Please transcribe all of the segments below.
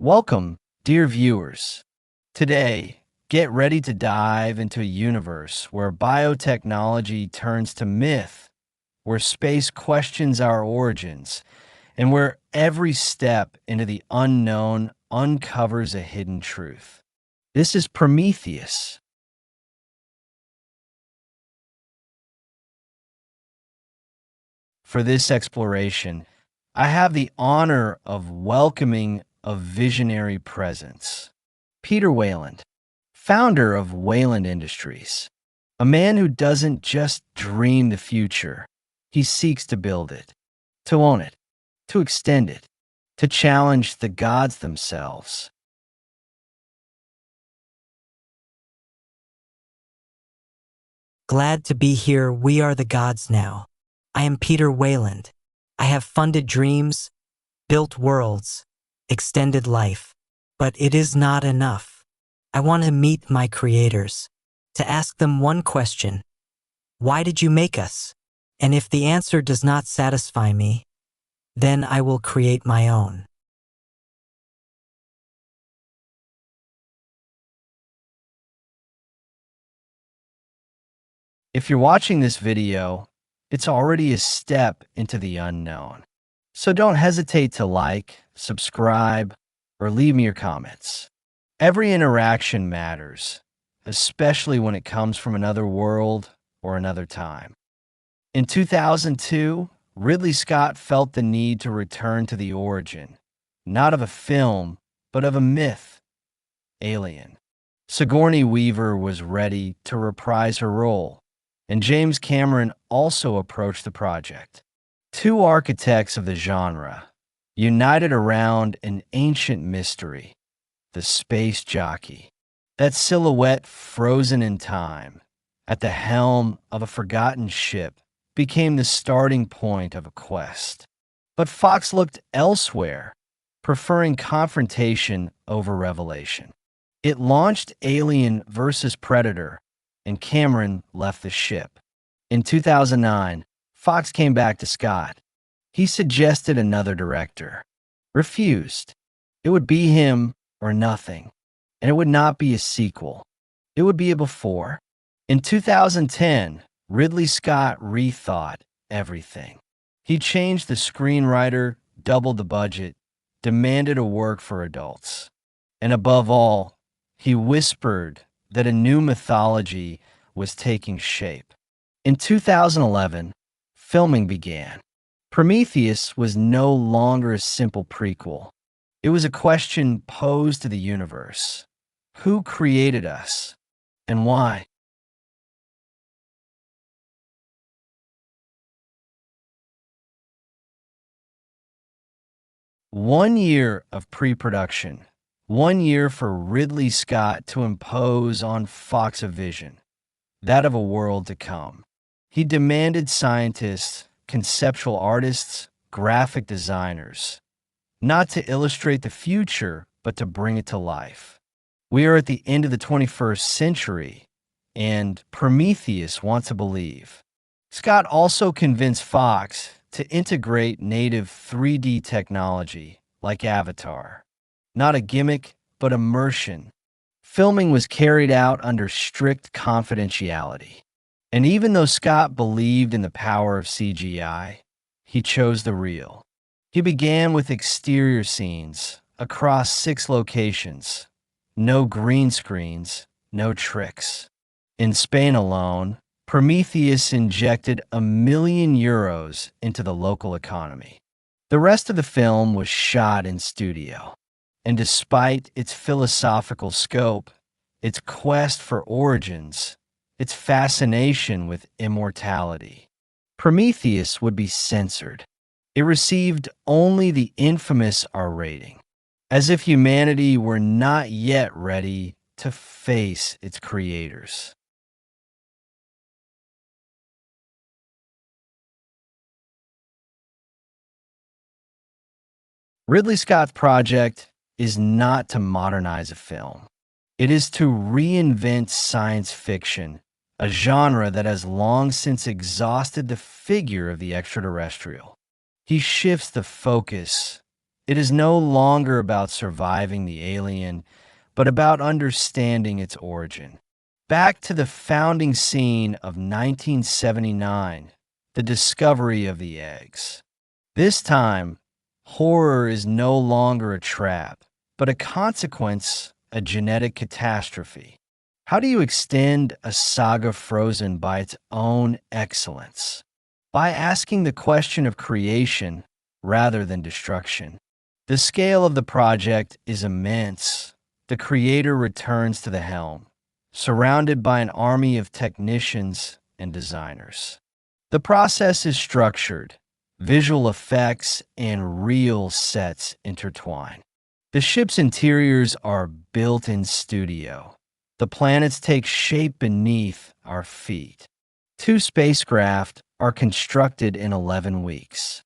Welcome, dear viewers. Today, get ready to dive into a universe where biotechnology turns to myth, where space questions our origins, and where every step into the unknown uncovers a hidden truth. This is Prometheus. For this exploration, I have the honor of welcoming a visionary presence. Peter Wayland, founder of Wayland Industries, a man who doesn't just dream the future, he seeks to build it, to own it, to extend it, to challenge the gods themselves. Glad to be here. We are the gods now. I am Peter Wayland. I have funded dreams, built worlds, extended life. But it is not enough. I want to meet my creators, to ask them one question. Why did you make us? And if the answer does not satisfy me, then I will create my own. If you're watching this video, it's already a step into the unknown. So don't hesitate to like, subscribe, or leave me your comments. Every interaction matters, especially when it comes from another world or another time. In 2002, Ridley Scott felt the need to return to the origin, not of a film, but of a myth, Alien. Sigourney Weaver was ready to reprise her role, and James Cameron also approached the project. Two architects of the genre, united around an ancient mystery, the space jockey. That silhouette frozen in time, at the helm of a forgotten ship, became the starting point of a quest. But Fox looked elsewhere, preferring confrontation over revelation. It launched Alien vs. Predator, and Cameron left the ship. In 2009, Fox came back to Scott. He suggested another director. Refused. It would be him or nothing. And it would not be a sequel. It would be a before. In 2010, Ridley Scott rethought everything. He changed the screenwriter, doubled the budget, demanded a work for adults. And above all, he whispered that a new mythology was taking shape. In 2011, filming began. Prometheus was no longer a simple prequel. It was a question posed to the universe. Who created us, and why? One year of pre-production. 1 year for Ridley Scott to impose on Fox a vision, that of a world to come. He demanded scientists, conceptual artists, graphic designers, not to illustrate the future, but to bring it to life. We are at the end of the 21st century, and Prometheus wants to believe. Scott also convinced Fox to integrate native 3D technology like Avatar. Not a gimmick, but immersion. Filming was carried out under strict confidentiality. And even though Scott believed in the power of CGI, he chose the real. He began with exterior scenes across 6 locations. No green screens, no tricks. In Spain alone, Prometheus injected €1 million into the local economy. The rest of the film was shot in studio. And despite its philosophical scope, its quest for origins, its fascination with immortality, Prometheus would be censored. It received only the infamous R rating, as if humanity were not yet ready to face its creators. Ridley Scott's project is not to modernize a film. It is to reinvent science fiction, a genre that has long since exhausted the figure of the extraterrestrial. He shifts the focus. It is no longer about surviving the alien, but about understanding its origin. Back to the founding scene of 1979, the discovery of the eggs. This time, horror is no longer a trap, but a consequence, a genetic catastrophe. How do you extend a saga frozen by its own excellence? By asking the question of creation rather than destruction. The scale of the project is immense. The creator returns to the helm, surrounded by an army of technicians and designers. The process is structured. Visual effects and real sets intertwine. The ship's interiors are built in studio. The planets take shape beneath our feet. 2 spacecraft are constructed in 11 weeks.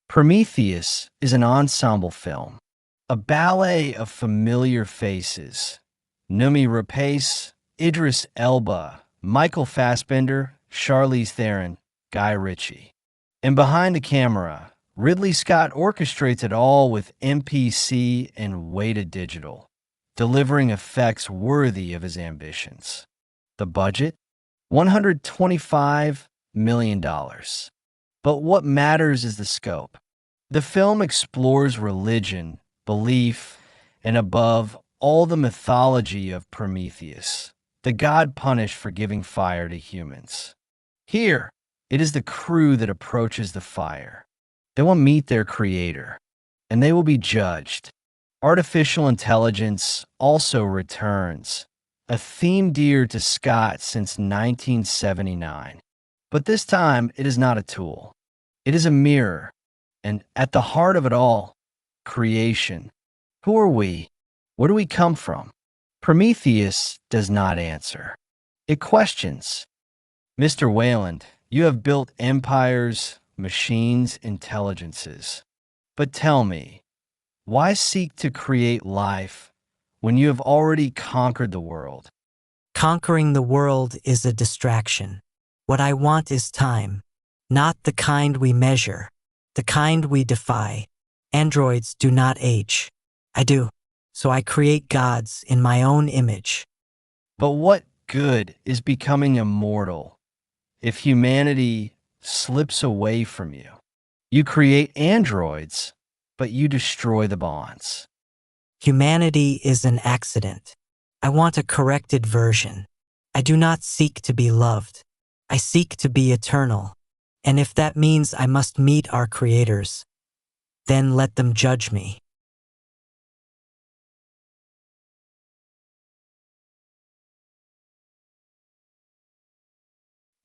Prometheus is an ensemble film, a ballet of familiar faces. Noomi RAPACE, Idris Elba, Michael Fassbender, Charlize Theron, Guy Ritchie. And behind the camera, Ridley Scott orchestrates it all with MPC and weighted digital, delivering effects worthy of his ambitions. The budget? $125 million. But what matters is the scope. The film explores religion, belief, and above all the mythology of Prometheus, the god punished for giving fire to humans. Here, it is the crew that approaches the fire. They will meet their creator, and they will be judged. Artificial intelligence also returns, a theme dear to Scott since 1979. But this time, it is not a tool. It is a mirror, and at the heart of it all, creation. Who are we? Where do we come from? Prometheus does not answer. It questions. Mr. Wayland, you have built empires, machines, intelligences. But tell me, why seek to create life when you have already conquered the world? Conquering the world is a distraction. What I want is time, not the kind we measure, the kind we defy. Androids do not age. I do. So I create gods in my own image. But what good is becoming immortal if humanity slips away from you? You create androids, but you destroy the bonds. Humanity is an accident. I want a corrected version. I do not seek to be loved. I seek to be eternal. And if that means I must meet our creators, then let them judge me.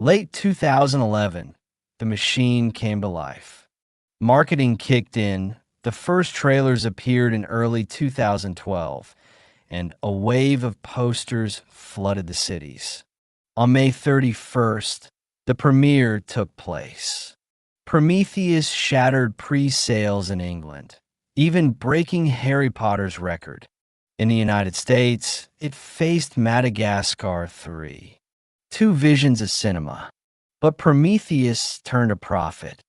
Late 2011, the machine came to life. Marketing kicked in, the first trailers appeared in early 2012, and a wave of posters flooded the cities. On May 31st, the premiere took place. Prometheus shattered pre-sales in England, even breaking Harry Potter's record. In the United States, it faced Madagascar 3. 2 visions of cinema. But Prometheus turned a profit.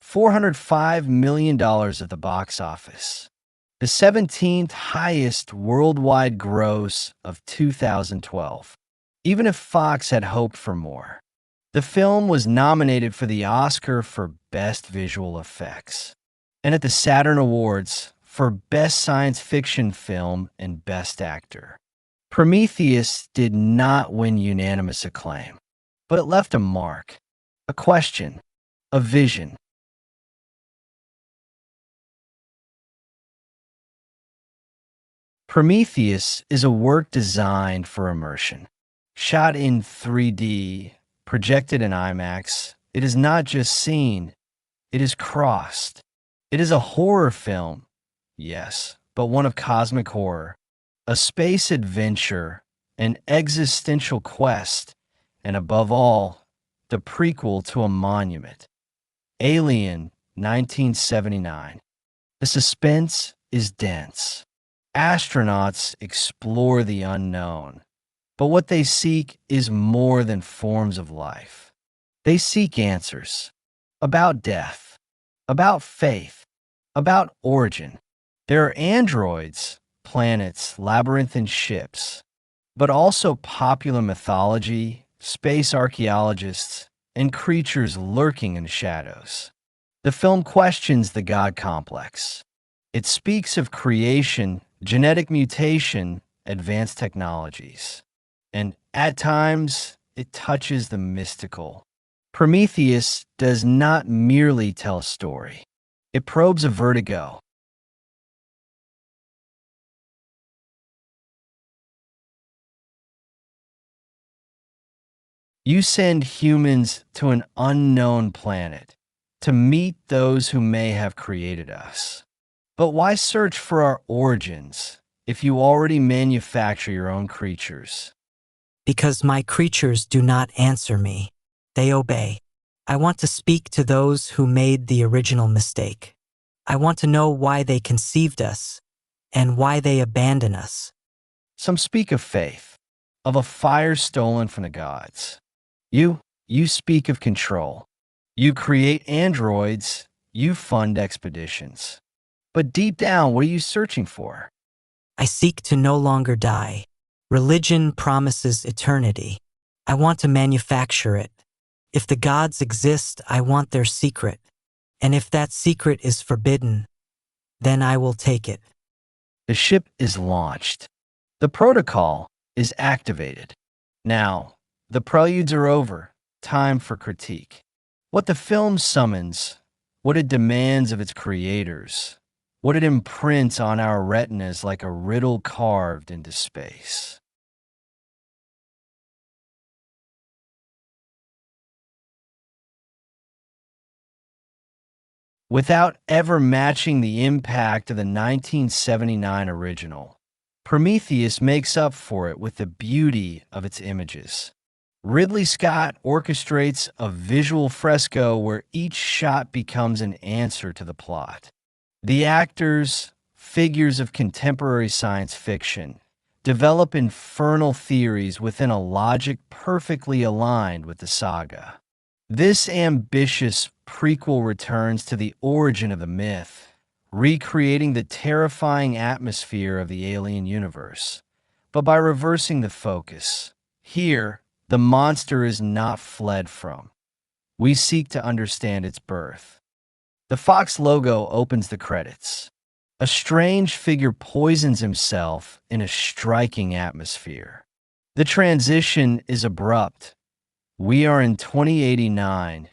$405 million at the box office. The 17th highest worldwide gross of 2012. Even if Fox had hoped for more. The film was nominated for the Oscar for Best Visual Effects, and at the Saturn Awards for Best Science Fiction Film and Best Actor. Prometheus did not win unanimous acclaim, but it left a mark, a question, a vision. Prometheus is a work designed for immersion. Shot in 3D, projected in IMAX, it is not just seen, it is crossed. It is a horror film, yes, but one of cosmic horror, a space adventure, an existential quest, and above all, the prequel to a monument. Alien, 1979. The suspense is dense. Astronauts explore the unknown, but what they seek is more than forms of life. They seek answers about death, about faith, about origin. There are androids, planets, labyrinthine ships, but also popular mythology, space archaeologists, and creatures lurking in shadows. The film questions the God complex. It speaks of creation, genetic mutation, advanced technologies. And at times, it touches the mystical. Prometheus does not merely tell a story. It probes a vertigo. You send humans to an unknown planet to meet those who may have created us. But why search for our origins if you already manufacture your own creatures? Because my creatures do not answer me. They obey. I want to speak to those who made the original mistake. I want to know why they conceived us and why they abandon us. Some speak of faith, of a fire stolen from the gods. You speak of control. You create androids, you fund expeditions. But deep down, what are you searching for? I seek to no longer die. Religion promises eternity. I want to manufacture it. If the gods exist, I want their secret. And if that secret is forbidden, then I will take it. The ship is launched. The protocol is activated. Now, the preludes are over. Time for critique. What the film summons, what it demands of its creators, what it imprints on our retinas like a riddle carved into space. Without ever matching the impact of the 1979 original, Prometheus makes up for it with the beauty of its images. Ridley Scott orchestrates a visual fresco where each shot becomes an answer to the plot. The actors, figures of contemporary science fiction, develop infernal theories within a logic perfectly aligned with the saga. This ambitious prequel returns to the origin of the myth, recreating the terrifying atmosphere of the alien universe, but by reversing the focus. Here, the monster is not fled from. We seek to understand its birth. The Fox logo opens the credits. A strange figure poisons himself in a striking atmosphere. The transition is abrupt. We are in 2089,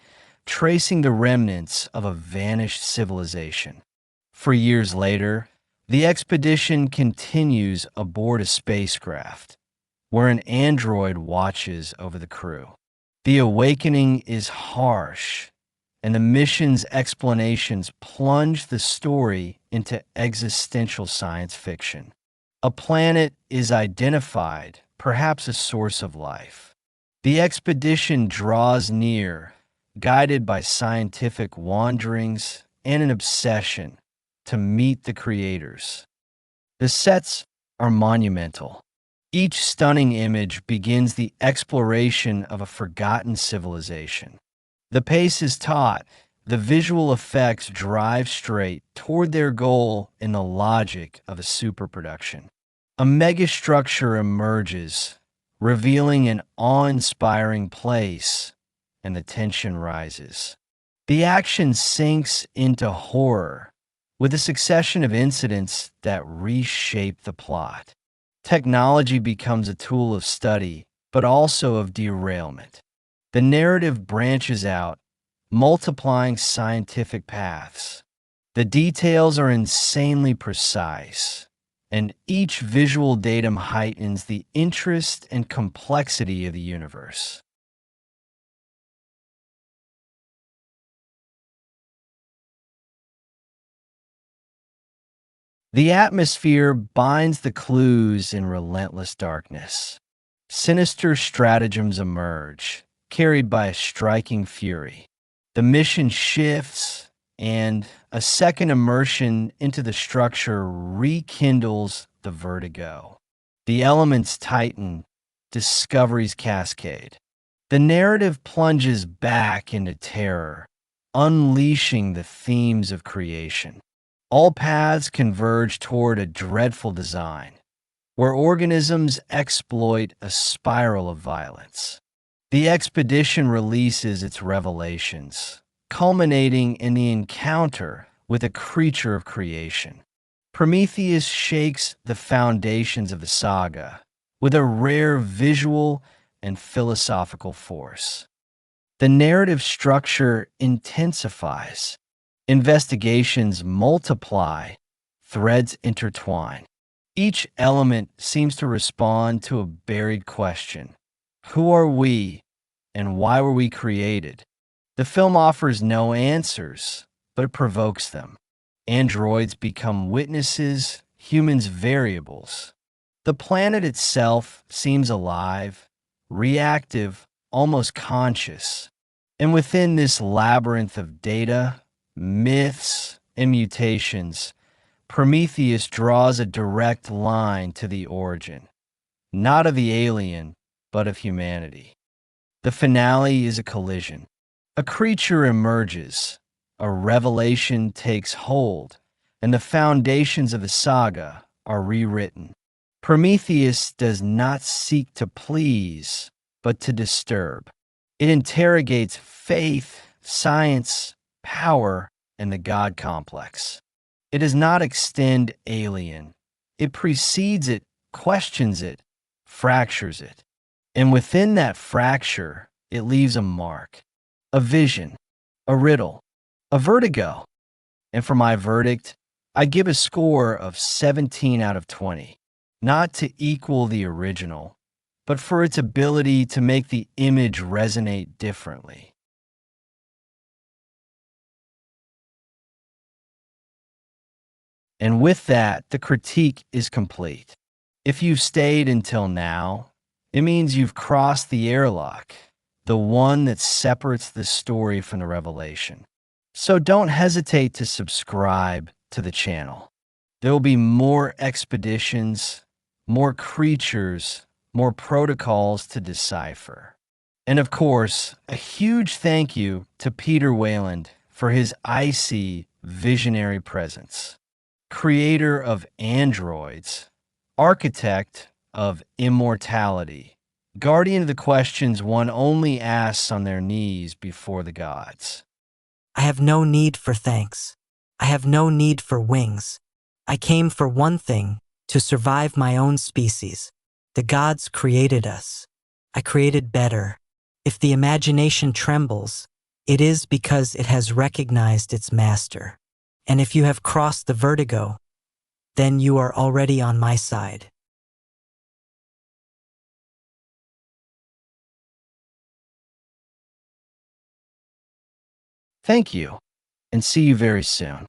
tracing the remnants of a vanished civilization. For years later, the expedition continues aboard a spacecraft, where an android watches over the crew. The awakening is harsh, and the mission's explanations plunge the story into existential science fiction. A planet is identified, perhaps a source of life. The expedition draws near, guided by scientific wanderings and an obsession to meet the creators. The sets are monumental. Each stunning image begins the exploration of a forgotten civilization. The pace is taut. The visual effects drive straight toward their goal in the logic of a superproduction. A megastructure emerges, revealing an awe-inspiring place, and the tension rises. The action sinks into horror, with a succession of incidents that reshape the plot. Technology becomes a tool of study, but also of derailment. The narrative branches out, multiplying scientific paths. The details are insanely precise, and each visual datum heightens the interest and complexity of the universe. The atmosphere binds the clues in relentless darkness. Sinister stratagems emerge, carried by a striking fury. The mission shifts, and a second immersion into the structure rekindles the vertigo. The elements tighten, discoveries cascade. The narrative plunges back into terror, unleashing the themes of creation. All paths converge toward a dreadful design, where organisms exploit a spiral of violence. The expedition releases its revelations, culminating in the encounter with a creature of creation. Prometheus shakes the foundations of the saga with a rare visual and philosophical force. The narrative structure intensifies, investigations multiply, threads intertwine. Each element seems to respond to a buried question. Who are we, and why were we created? The film offers no answers, but provokes them. Androids become witnesses, humans variables. The planet itself seems alive, reactive, almost conscious. And within this labyrinth of data, myths, and mutations, Prometheus draws a direct line to the origin, not of the alien, but of humanity. The finale is a collision. A creature emerges, a revelation takes hold, and the foundations of the saga are rewritten. Prometheus does not seek to please, but to disturb. It interrogates faith, science, power, and the God complex. It does not extend alien. It precedes it, questions it, fractures it. And within that fracture, it leaves a mark, a vision, a riddle, a vertigo. And for my verdict, I give a score of 17 out of 20, not to equal the original, but for its ability to make the image resonate differently. And with that, the critique is complete. If you've stayed until now, it means you've crossed the airlock, the one that separates the story from the revelation. So don't hesitate to subscribe to the channel. There will be more expeditions, more creatures, more protocols to decipher. And of course, a huge thank you to Peter Wayland for his icy, visionary presence. Creator of androids, architect of immortality, guardian of the questions one only asks on their knees before the gods. I have no need for thanks. I have no need for wings. I came for one thing, to survive my own species. The gods created us. I created better. If the imagination trembles, it is because it has recognized its master. And if you have crossed the vertigo, then you are already on my side. Thank you, and see you very soon.